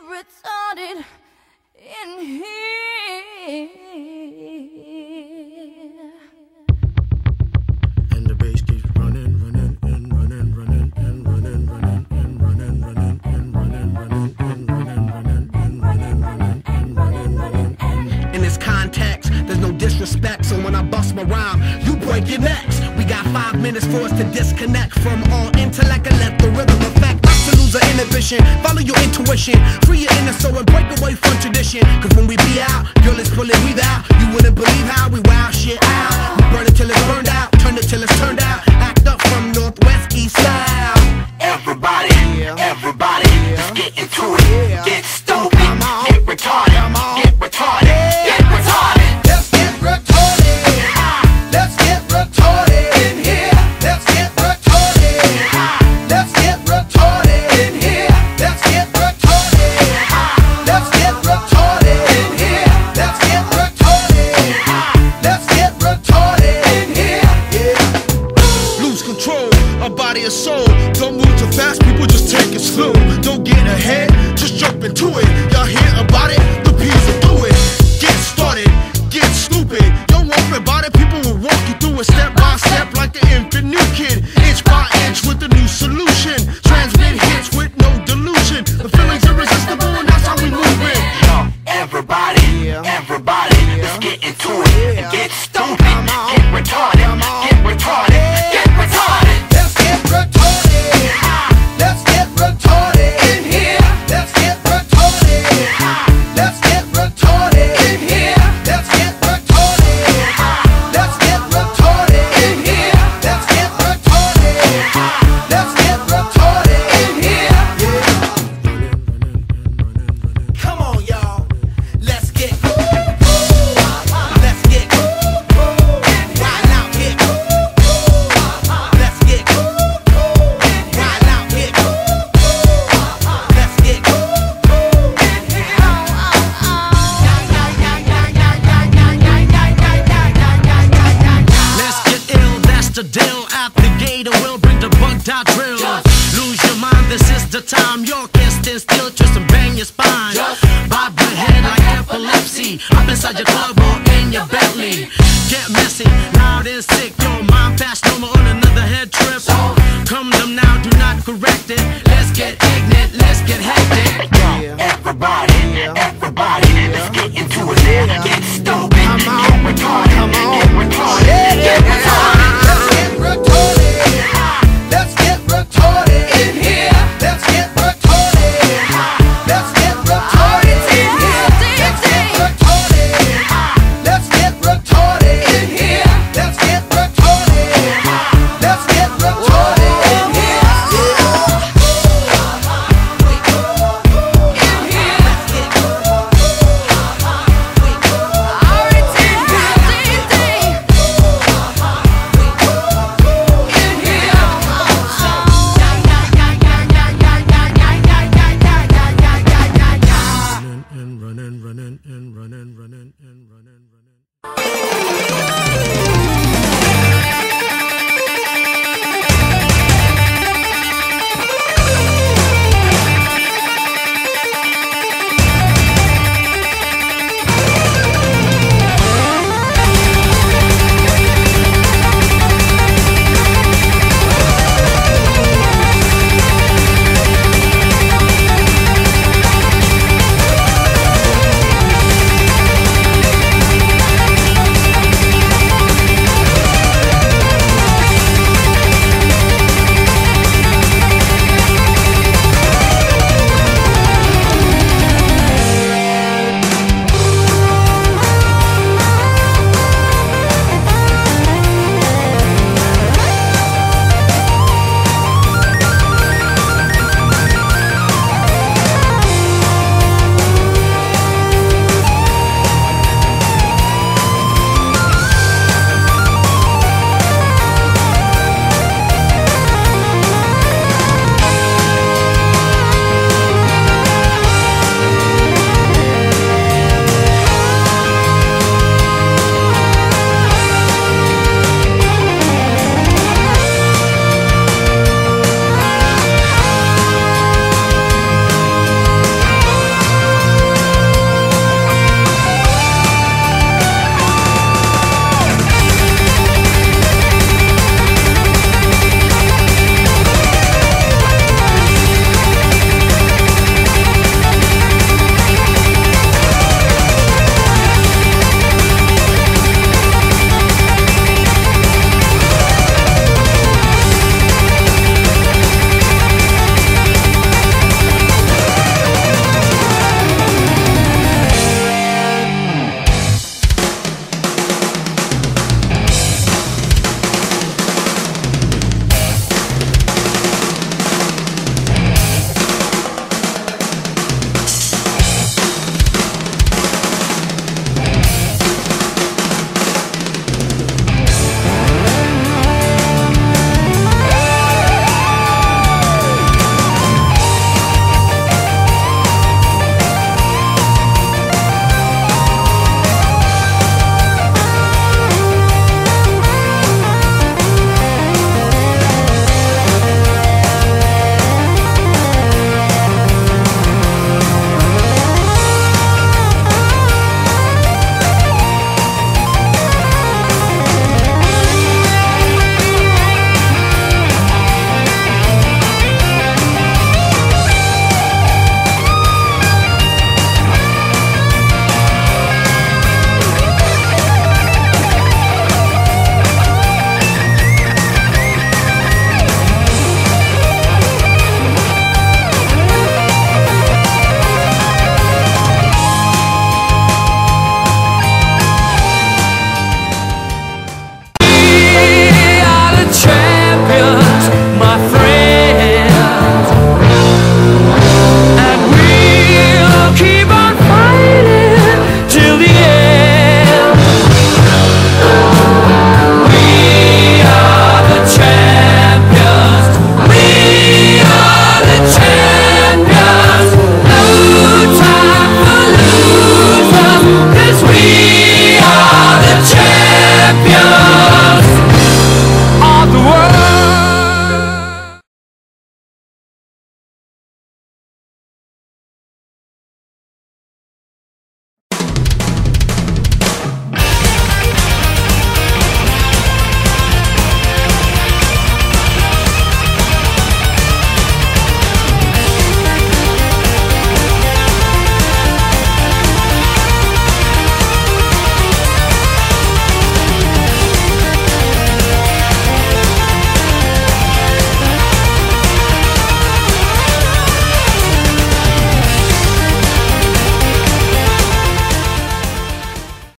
retarded in here. And the bass keeps running, running, and running, running, and running, running, and running, running, and running, running, and running, running, and running, running, and running, running. In this context, there's no disrespect, so when I bust my rhyme, you break your necks. We got 5 minutes for us to disconnect from all intellect and let the rhythm affect us to lose our inhibition. Follow your intuition, free your inner soul and break away from tradition. Cause when we be out, girl, it's pulling we out. You wouldn't believe how we wow shit out. We burn it till it's burned out, turn it till it's turned out. Act up from northwest, east, south. Everybody, everybody, let's get into it. Get stupid, get retarded, get retarded, get retarded. Let's get retarded. Let's get retarded in here. Let's get retarded. Let's get retarded in here. Let's get retarded. Let's get retarded in here. Let's get retarded. Let's get retarded in here. Yeah. Lose control of body and soul. Don't move too fast, people, just take it slow. Don't get ahead, just jump into it. Y'all hear about it? The P's will do it. Get started, get stupid. Don't worry about it, people will walk you through it step by step like an infant new kid. Inch by inch with a new solution. Transmit hits with no delusion. The feeling's irresistible and that's how we move it. Yo, everybody, everybody, let's get into it. Get stupid, get retarded, get retarded, get retarded. Let's get retarded. Let's get retarded in here. Let's get retarded. Let's get retarded in here. Let's get retarded. Let's get retarded in here. Let's get retarded. Let's get retarded in here. Yeah. Come on, y'all. Let's get let's get right out here. Let's get right out here. Let's get Let's get ill, that's the deal. At the gate, and we'll bring the bugged out drill. Lose your mind, this is the time. You can't stand still, twist and bang your spine. Bob your head like epilepsy. Up inside your club or in your Bentley. Get messy, loud and sick. Your mind fast, no more